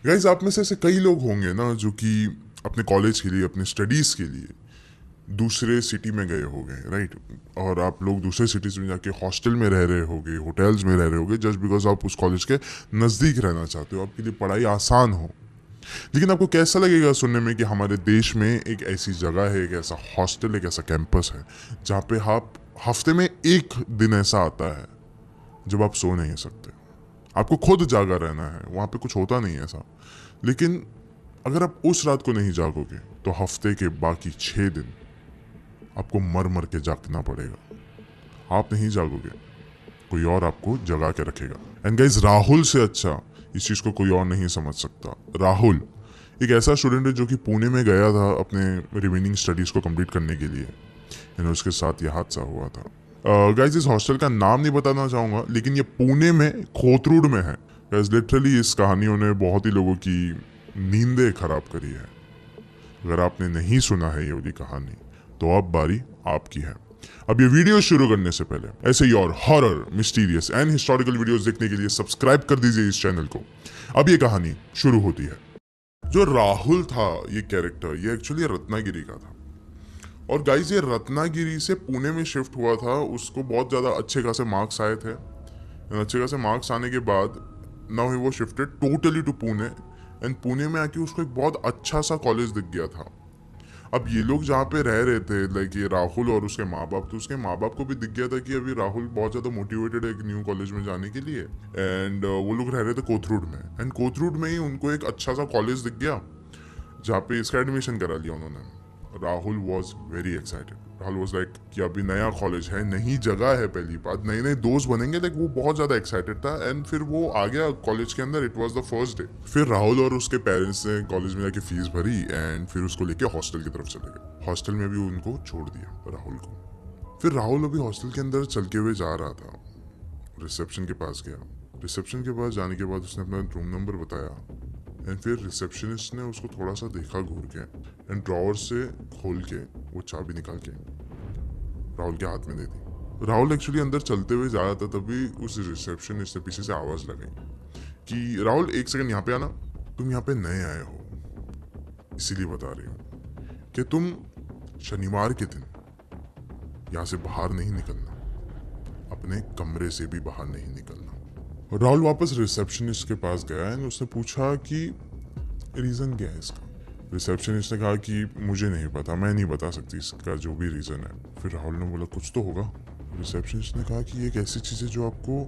Guys आप में से ऐसे कई लोग होंगे ना जो कि अपने कॉलेज के लिए, अपने स्टडीज़ के लिए दूसरे सिटी में गए होंगे, राइट। और आप लोग दूसरे सिटीज़ में जाके हॉस्टल में रह रहे होगे, होटल्स में रह रहे होगे, जस्ट बिकॉज आप उस कॉलेज के नज़दीक रहना चाहते हो, आपके लिए पढ़ाई आसान हो। लेकिन आपको कैसा लगेगा सुनने में कि हमारे देश में एक ऐसी जगह है, एक ऐसा हॉस्टल, एक ऐसा कैंपस है जहाँ पे आप हफ्ते में एक दिन ऐसा आता है जब आप सो नहीं सकते, आपको खुद जागा रहना है, वहाँ पे कुछ होता नहीं है ऐसा। लेकिन अगर आप उस रात को नहीं जागोगे तो हफ्ते के बाकी 6 दिन आपको मर मर के जागना पड़ेगा। आप नहीं जागोगे, कोई और आपको जगा के रखेगा। एंड गाइज राहुल से अच्छा इस चीज़ को कोई और नहीं समझ सकता। राहुल एक ऐसा स्टूडेंट है जो कि पुणे में गया था अपने रिमेनिंग स्टडीज़ को कंप्लीट करने के लिए, एंड उसके साथ ये हादसा हुआ था। गाइज इस हॉस्टल का नाम नहीं बताना चाहूँगा, लेकिन ये पुणे में कोथरूड में है। गाइज लिटरली इस कहानियों ने बहुत ही लोगों की नींदें खराब करी है। अगर आपने नहीं सुना है ये वाली कहानी तो अब बारी आपकी है। अब ये वीडियो शुरू करने से पहले ऐसे ही और horror, mysterious and historical videos देखने के लिए सब्सक्राइब कर दीजिए इस चैनल को। अब ये कहानी शुरू होती है। जो राहुल था ये कैरेक्टर, ये एक्चुअली रत्नागिरी का था। और गाइज ये रत्नागिरी से पुणे में शिफ्ट हुआ था, उसको बहुत ज़्यादा अच्छे खासे मार्क्स आए थे। अच्छे खासे मार्क्स आने के बाद नाउ ही वो shifted totally to Pune, and Pune में आके उसको एक बहुत अच्छा सा कॉलेज दिख गया था। अब ये लोग जहाँ पे रह रहे थे, लाइक ये राहुल और उसके माँ बाप, तो उसके माँ बाप को भी दिख गया था कि अभी राहुल बहुत ज़्यादा मोटिवेटेड है एक न्यू कॉलेज में जाने के लिए। एंड वो लोग रह रहे थे कोथरूड में, एंड कोथरूड में ही उनको एक अच्छा सा कॉलेज दिख गया जहाँ पे इसका एडमिशन करा लिया उन्होंने। Rahul was very excited. Rahul was like कि अभी नया कॉलेज है, नई जगह है, पहली बात नए नए दोस्त बनेंगे, लाइक वो बहुत ज़्यादा एक्साइटेड था। एंड फिर वो आ गया कॉलेज के अंदर, it was the first day. फिर राहुल और उसके पेरेंट्स ने कॉलेज में जाके फीस भरी एंड फिर उसको लेके हॉस्टल की तरफ चले गए। हॉस्टल में भी उनको छोड़ दिया राहुल को। फिर राहुल अभी हॉस्टल के अंदर चल के हुए जा रहा था, रिसेप्शन के पास गया। रिसेप्शन के पास जाने के बाद उसने अपना रूम नंबर बताया, एंड फिर रिसेप्शनिस्ट ने उसको थोड़ा सा देखा घूर के, एंड ड्रॉवर से खोल के वो चाबी निकाल के राहुल के हाथ में दे दी। राहुल एक्चुअली अंदर चलते हुए जा रहा था, तभी उस रिसेप्शनिस्ट से पीछे से आवाज़ लगाई कि राहुल एक सेकंड यहाँ पे आना, तुम यहाँ पे नए आए हो इसीलिए बता रही हूँ कि तुम शनिवार के दिन यहाँ से बाहर नहीं निकलना, अपने कमरे से भी बाहर नहीं निकलना। राहुल वापस रिसेप्शनिस्ट के पास गया एंड उसने पूछा कि रीज़न क्या है इसका। रिसेप्शनिस्ट ने कहा कि मुझे नहीं पता, मैं नहीं बता सकती इसका जो भी रीज़न है। फिर राहुल ने बोला कुछ तो होगा। रिसेप्शनिस्ट ने कहा कि एक ऐसी चीज़ है जो आपको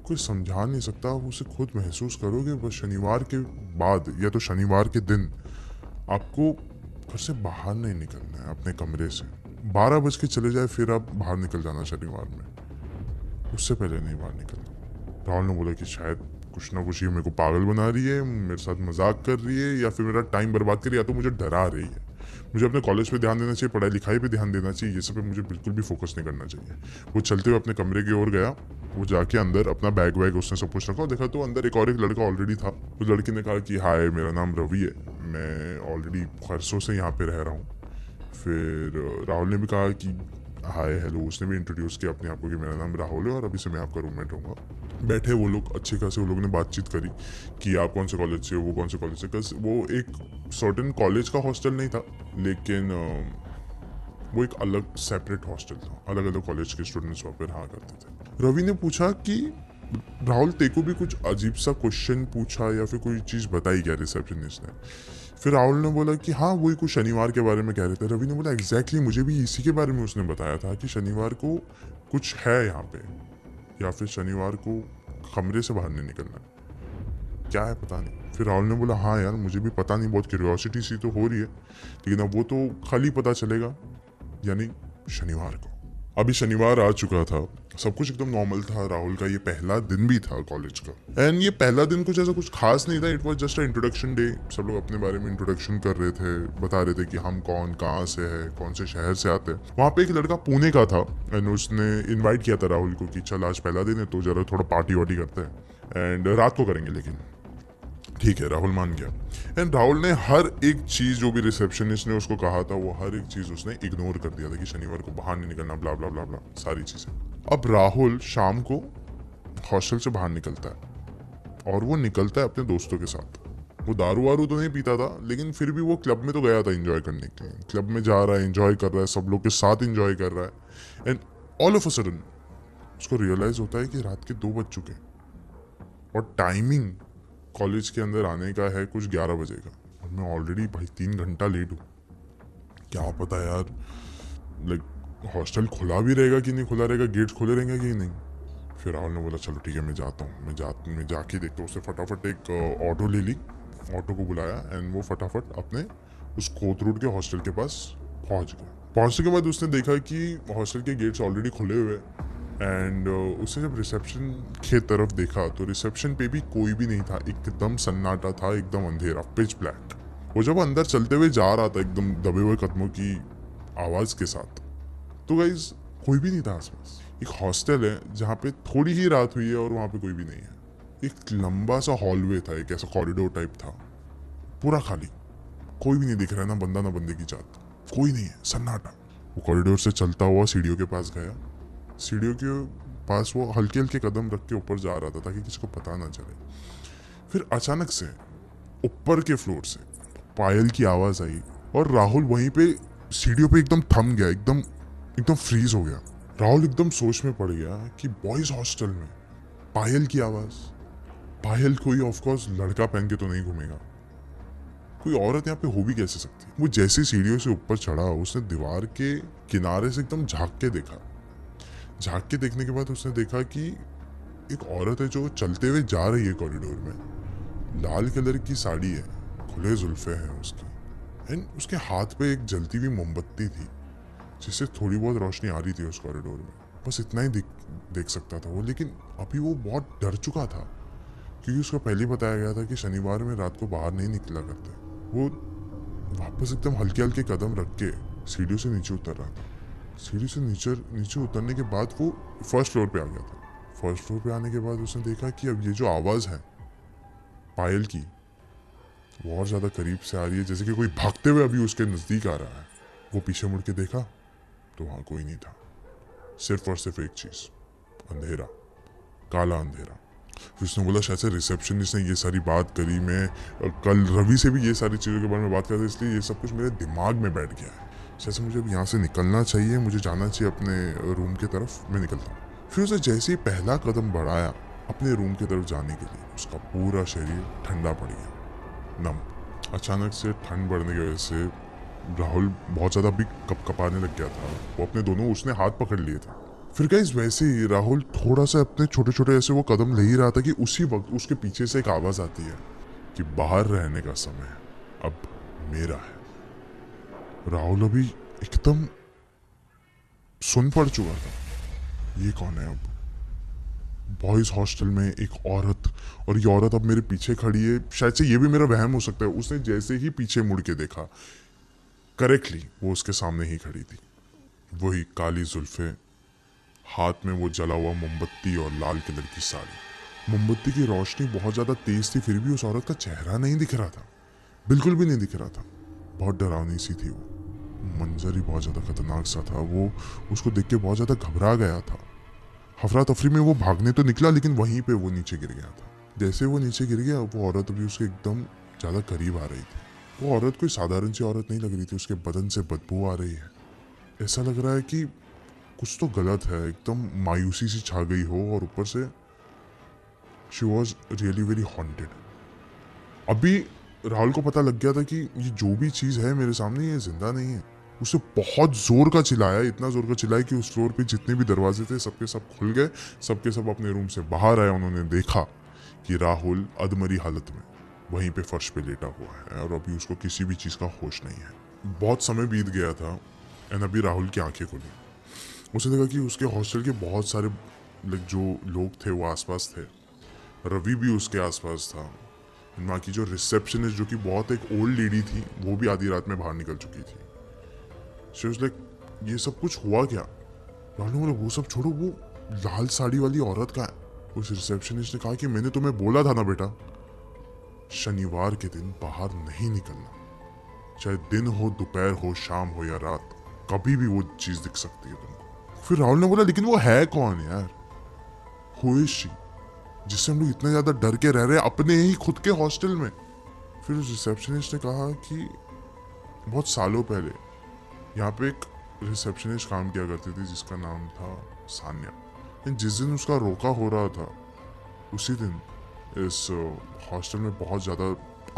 कोई समझा नहीं सकता, आप उसे खुद महसूस करोगे। बस शनिवार के बाद या तो शनिवार के दिन आपको घर से बाहर नहीं निकलना है, अपने कमरे से 12 बज के चले जाए फिर आप बाहर निकल जाना शनिवार में, उससे पहले नहीं बाहर निकलना। राहुल ने बोला कि शायद कुछ ना कुछ ये मेरे को पागल बना रही है, मेरे साथ मजाक कर रही है, या फिर मेरा टाइम बर्बाद कर रही है, या तो मुझे डरा रही है। मुझे अपने कॉलेज पे ध्यान देना चाहिए, पढ़ाई लिखाई पे ध्यान देना चाहिए, ये सब पे मुझे बिल्कुल भी फोकस नहीं करना चाहिए। वो चलते हुए अपने कमरे की ओर गया। वो जाके अंदर अपना बैग वैग उसने सब कुछ रखा और देखा तो अंदर एक और एक लड़का ऑलरेडी था। उस लड़के ने कहा कि हाय, मेरा नाम रवि है, मैं ऑलरेडी बरसों से यहाँ पे रह रहा हूँ। फिर राहुल ने भी कहा कि हाय हेलो, उसने भी इंट्रोड्यूस किया अपने आप को कि मेरा नाम राहुल है और अभी से मैं आपका रूममेट रहूँगा। बैठे वो लोग अच्छे खासे, वो लोग ने बातचीत करी कि आप कौन से कॉलेज से हो, वो कौन से कॉलेज से। बस वो एक सर्टेन कॉलेज का हॉस्टल नहीं था, लेकिन वो एक अलग सेपरेट हॉस्टल था, अलग अलग कॉलेज के स्टूडेंट्स वहाँ पे रहा करते थे। रवि ने पूछा कि राहुल तेको भी कुछ अजीब सा क्वेश्चन पूछा या फिर कोई चीज़ बताई क्या रिसेप्शनिस्ट ने। फिर राहुल ने बोला कि हाँ वही कुछ शनिवार के बारे में कह रहे थे। रवि ने बोला एग्जैक्टली मुझे भी इसी के बारे में उसने बताया था कि शनिवार को कुछ है यहाँ पे, या फिर शनिवार को कमरे से बाहर नहीं निकलना, क्या है पता नहीं। फिर राहुल ने बोला हाँ यार मुझे भी पता नहीं, बहुत क्यूरियोसिटी सी तो हो रही है, लेकिन अब वो तो कल ही पता चलेगा, यानी शनिवार को। अभी शनिवार आ चुका था, सब कुछ एकदम नॉर्मल था। राहुल का ये पहला दिन भी था कॉलेज का, एंड ये पहला दिन कुछ ऐसा कुछ खास नहीं था। It was just a introduction day. सब लोग अपने बारे में इंट्रोडक्शन कर रहे थे, बता रहे थे कि हम कौन, कहाँ से है, कौन से शहर से आते हैं। वहाँ पे एक लड़का पुणे का था एंड उसने इन्वाइट किया था राहुल को कि चल आज पहला दिन है तो जरा थोड़ा पार्टी वार्टी करते हैं, एंड रात को करेंगे। लेकिन ठीक है, राहुल मान गया। एंड राहुल ने हर एक चीज़ जो भी रिसेप्शनिस्ट ने उसको कहा था वो हर एक चीज़ उसने इग्नोर कर दिया था कि शनिवार को बाहर नहीं निकलना, ब्ला ब्ला ब्ला ब्ला सारी चीज़ें। अब राहुल शाम को हॉस्टल से बाहर निकलता है और वो निकलता है अपने दोस्तों के साथ। वो दारू वारू तो नहीं पीता था, लेकिन फिर भी वो क्लब में तो गया था एंजॉय करने के लिए। क्लब में जा रहा है, एंजॉय कर रहा है, सब लोग के साथ एंजॉय कर रहा है, and all of a sudden उसको रियलाइज होता है कि रात के 2 बज चुके हैं और टाइमिंग कॉलेज के अंदर आने का है कुछ 11 बजे का, और मैं ऑलरेडी भाई 3 घंटा लेट हूँ। क्या पता यार, लाइक हॉस्टल खुला भी रहेगा कि नहीं खुला रहेगा, गेट्स खुले रहेंगे कि नहीं। फिर राहुल ने बोला चलो ठीक है मैं जाता हूँ, मैं जाके देखता हूँ। उसने फटाफट एक ऑटो ले ली, ऑटो को बुलाया, एंड वो फटाफट अपने उस कोथरूड के हॉस्टल के पास पहुँच गया। पहुँचने के बाद उसने देखा कि हॉस्टल के गेट्स ऑलरेडी खुले हुए, एंड उसने जब रिसेप्शन के तरफ देखा तो रिसेप्शन पे भी कोई भी नहीं था, एकदम सन्नाटा था, एकदम अंधेरा, पिच ब्लैक। वो जब अंदर चलते हुए जा रहा था एकदम दबे हुए कदमों की आवाज़ के साथ, तो गाइज कोई भी नहीं था आसपास। एक हॉस्टल है जहाँ पे थोड़ी ही रात हुई है और वहाँ पे कोई भी नहीं है। एक लंबा सा हॉलवे था, एक ऐसा कॉरिडोर टाइप था, पूरा खाली, कोई भी नहीं दिख रहा है, ना बंदा ना बंदे की जात, कोई नहीं है, सन्नाटा। वो कॉरिडोर से चलता हुआ सीढ़ियों के पास गया। सीढ़ियों के पास वो हल्के हल्के कदम रख के ऊपर जा रहा था ताकि किसी को पता ना चले। फिर अचानक से ऊपर के फ्लोर से पायल की आवाज़ आई और राहुल वहीं पे सीढ़ियों पे एकदम थम गया, एकदम एकदम फ्रीज हो गया। राहुल एकदम सोच में पड़ गया कि बॉयज हॉस्टल में पायल की आवाज़। पायल कोई ऑफकोर्स लड़का पहन के तो नहीं घूमेगा, कोई औरत यहाँ पे हो भी कैसे सकती है। वो जैसे सीढ़ियों से ऊपर चढ़ा, उसने दीवार के किनारे से एकदम झांक के देखा। झांक के देखने के बाद उसने देखा कि एक औरत है जो चलते हुए जा रही है कॉरिडोर में। लाल कलर की साड़ी है, खुले जुल्फे हैं उसकी, एंड उसके हाथ पे एक जलती हुई मोमबत्ती थी जिससे थोड़ी बहुत रोशनी आ रही थी उस कॉरिडोर में। बस इतना ही देख सकता था वो। लेकिन अभी वो बहुत डर चुका था क्योंकि उसको पहले बताया गया था कि शनिवार में रात को बाहर नहीं निकला करते। वो वापस एकदम हल्के हल्के कदम रख के सीढ़ियों से नीचे उतर रहा था। सीढ़ी से नीचे उतरने के बाद वो फर्स्ट फ्लोर पे आ गया था। फर्स्ट फ्लोर पे आने के बाद उसने देखा कि अब ये जो आवाज़ है पायल की, वो और ज़्यादा करीब से आ रही है, जैसे कि कोई भागते हुए अभी उसके नज़दीक आ रहा है। वो पीछे मुड़ के देखा तो वहाँ कोई नहीं था, सिर्फ और सिर्फ एक चीज़, अंधेरा, काला अंधेरा। फिर उसने बोला शायद से रिसेप्शनिस्ट ने ये सारी बात करी, मैं कल रवि से भी ये सारी चीज़ों के बारे में बात करता, इसलिए ये सब कुछ मेरे दिमाग में बैठ गया है। शायद से मुझे अब यहाँ से निकलना चाहिए, मुझे जाना चाहिए अपने रूम की तरफ, मैं निकलता हूँ। फिर उसने जैसे ही पहला कदम बढ़ाया अपने रूम की तरफ जाने के लिए, उसका पूरा शरीर ठंडा पड़ गया, नम। अचानक से ठंड बढ़ने की वजह से राहुल बहुत ज़्यादा भी कपकपाने लग गया था। वो अपने दोनों उसने हाथ पकड़ लिए थे। फिर गाइस वैसे ही राहुल थोड़ा सा अपने छोटे छोटे ऐसे वो कदम ले ही रहा था कि उसी वक्त उसके पीछे से एक आवाज़ आती है कि बाहर रहने का समय अब मेरा है। राहुल अभी एकदम सुन पड़ चुका था, ये कौन है अब। बॉयज़ हॉस्टल में एक औरत, और ये औरत अब मेरे पीछे खड़ी है, शायद से ये भी मेरा वहम हो सकता है। उसने जैसे ही पीछे मुड़ के देखा, करेक्टली वो उसके सामने ही खड़ी थी, वही काली जुल्फे, हाथ में वो जला हुआ मोमबत्ती और लाल कलर की साड़ी। मोमबत्ती की रोशनी बहुत ज़्यादा तेज थी, फिर भी उस औरत का चेहरा नहीं दिख रहा था, बिल्कुल भी नहीं दिख रहा था। बहुत डरावनी सी थी वो, मंजर ही बहुत ज़्यादा खतरनाक सा था। वो उसको देख के बहुत ज़्यादा घबरा गया था। हफरा तफरी में वो भागने तो निकला, लेकिन वहीं पे वो नीचे गिर गया था। जैसे वो नीचे गिर गया, वो औरत अभी उसके एकदम ज़्यादा करीब आ रही थी। वो औरत कोई साधारण सी औरत नहीं लग रही थी, उसके बदन से बदबू आ रही है। ऐसा लग रहा है कि कुछ तो गलत है, एकदम मायूसी सी छा गई हो, और ऊपर से she was really very haunted. अभी राहुल को पता लग गया था कि ये जो भी चीज़ है मेरे सामने, ये जिंदा नहीं है। उसे बहुत जोर का चिल्लाया, इतना जोर का चिल्लाया कि उस फ्लोर पे जितने भी दरवाजे थे सबके सब खुल गए। सबके सब अपने रूम से बाहर आए। उन्होंने देखा कि राहुल अधमरी हालत में वहीं पे फर्श पे लेटा हुआ है और अभी उसको किसी भी चीज़ का होश नहीं है। बहुत समय बीत गया था एंड अभी राहुल की आंखें खुली। उसे लगा कि उसके हॉस्टल के बहुत सारे जो लोग थे वो आसपास थे। रवि भी उसके आसपास था। वहाँ की जो रिसेप्शनिस्ट, जो कि बहुत एक ओल्ड लेडी थी, वो भी आधी रात में बाहर निकल चुकी थी। शी वाज लाइक, ये सब कुछ हुआ क्या? राहुल ने बोला वो सब छोड़ो, वो लाल साड़ी वाली औरत का है। उस रिसेप्शनिस्ट ने कहा कि मैंने तुम्हें बोला था ना बेटा, शनिवार के दिन बाहर नहीं निकलना। चाहे दिन हो, दोपहर हो, शाम हो या रात, कभी भी वो चीज दिख सकती है तुमको। फिर राहुल ने बोला लेकिन वो है कौन यार? हु इज शी, जिससे हम लोग इतना ज्यादा डर के रह रहे हैं अपने ही खुद के हॉस्टल में? फिर उस रिसेप्शनिस्ट ने कहा कि बहुत सालों पहले यहाँ पे एक रिसेप्शनिस्ट काम किया करती थी जिसका नाम था सान्या। जिस दिन उसका रोका हो रहा था उसी दिन इस हॉस्टल में बहुत ज़्यादा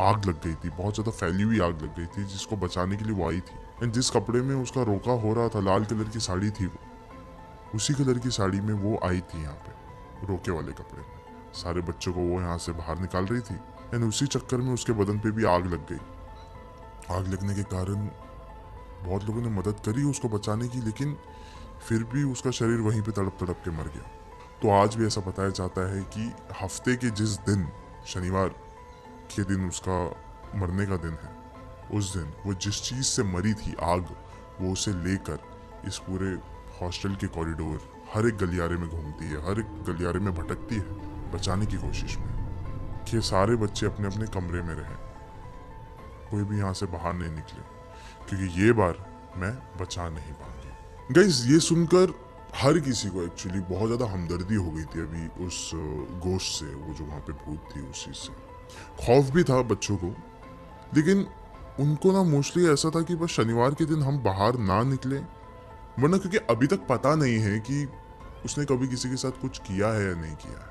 आग लग गई थी, बहुत ज़्यादा फैली हुई आग लग गई थी जिसको बचाने के लिए वो आई थी। एंड जिस कपड़े में उसका रोका हो रहा था, लाल कलर की साड़ी थी वो, उसी कलर की साड़ी में वो आई थी यहाँ पे रोके वाले कपड़े में। सारे बच्चों को वो यहाँ से बाहर निकाल रही थी एंड उसी चक्कर में उसके बदन पे भी आग लग गई। आग लगने के कारण बहुत लोगों ने मदद करी उसको बचाने की, लेकिन फिर भी उसका शरीर वहीं पे तड़प तड़प के मर गया। तो आज भी ऐसा बताया जाता है कि हफ्ते के जिस दिन, शनिवार के दिन उसका मरने का दिन है, उस दिन वो जिस चीज़ से मरी थी, आग, वो उसे लेकर इस पूरे हॉस्टल के कॉरिडोर हर एक गलियारे में घूमती है, हर एक गलियारे में भटकती है बचाने की कोशिश में कि सारे बच्चे अपने अपने कमरे में रहें, कोई भी यहाँ से बाहर नहीं निकले, क्योंकि ये बार मैं बचा नहीं पाऊंगी। गाइस, ये सुनकर हर किसी को एक्चुअली बहुत ज़्यादा हमदर्दी हो गई थी अभी उस गोश्त से, वो जो वहाँ पे भूत थी उस चीज़ से। खौफ भी था बच्चों को, लेकिन उनको ना मोस्टली ऐसा था कि बस शनिवार के दिन हम बाहर ना निकले, वरना क्योंकि अभी तक पता नहीं है कि उसने कभी किसी के साथ कुछ किया है या नहीं किया है।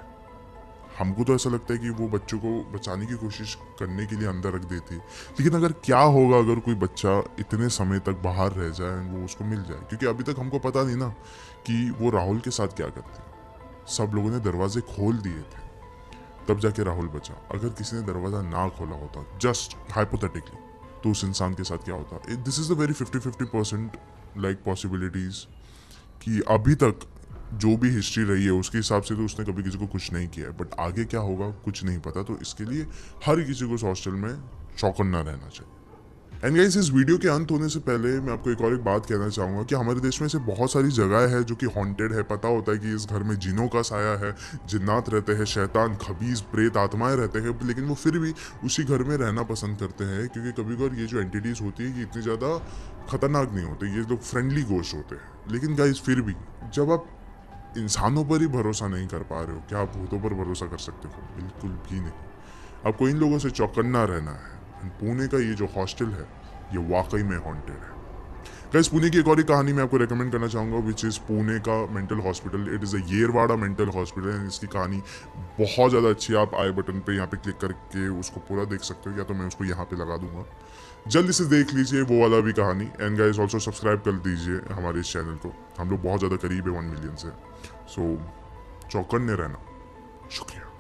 हमको तो ऐसा लगता है कि वो बच्चों को बचाने की कोशिश करने के लिए अंदर रख देती, लेकिन अगर क्या होगा अगर कोई बच्चा इतने समय तक बाहर रह जाए, वो उसको मिल जाए, क्योंकि अभी तक हमको पता नहीं ना कि वो राहुल के साथ क्या करती। सब लोगों ने दरवाजे खोल दिए थे तब जाके राहुल बचा। अगर किसी ने दरवाज़ा ना खोला होता, जस्ट हाइपोथेटिकली, तो उस इंसान के साथ क्या होता। This is a very 50-50% like possibilities कि अभी तक जो भी हिस्ट्री रही है उसके हिसाब से तो उसने कभी किसी को कुछ नहीं किया है, बट आगे क्या होगा कुछ नहीं पता। तो इसके लिए हर किसी को इस हॉस्टल में चौकन्ना रहना चाहिए। एंड गाइस, इस वीडियो के अंत होने से पहले मैं आपको एक और एक बात कहना चाहूँगा कि हमारे देश में से बहुत सारी जगह है जो कि हॉन्टेड है। पता होता है कि इस घर में जिनों का साया है, जिन्नात रहते हैं, शैतान, खबीज, प्रेत, आत्माएं रहते हैं, लेकिन वो फिर भी उसी घर में रहना पसंद करते हैं, क्योंकि कभी कभार ये जो एंटिटीज़ होती है ये इतनी ज़्यादा खतरनाक नहीं होते, ये लोग फ्रेंडली गोश्त होते हैं। लेकिन गाइस, फिर भी जब आप इंसानों पर ही भरोसा नहीं कर पा रहे हो, क्या आप भूतों पर भरोसा कर सकते हो? बिल्कुल भी नहीं। आपको इन लोगों से चौकन्ना रहना है। पुणे का ये जो हॉस्टल है ये वाकई में हॉन्टेड है। गाइस, पुणे की एक और कहानी मैं आपको रेकमेंड करना चाहूँगा, विच इज़ पुणे का mental hospital. It is a Yerwada mental hospital. इसकी कहानी बहुत ज़्यादा अच्छी है। आप आई बटन पे यहाँ पे क्लिक करके उसको पूरा देख सकते हो, या तो मैं उसको यहाँ पे लगा दूंगा, जल्दी से देख लीजिए वो वाला भी कहानी। एंड गाइस, ऑल्सो सब्सक्राइब कर दीजिए हमारे इस चैनल को, हम लोग बहुत ज़्यादा करीब है 1 मिलियन से। सो चौकन्ने रहना। शुक्रिया।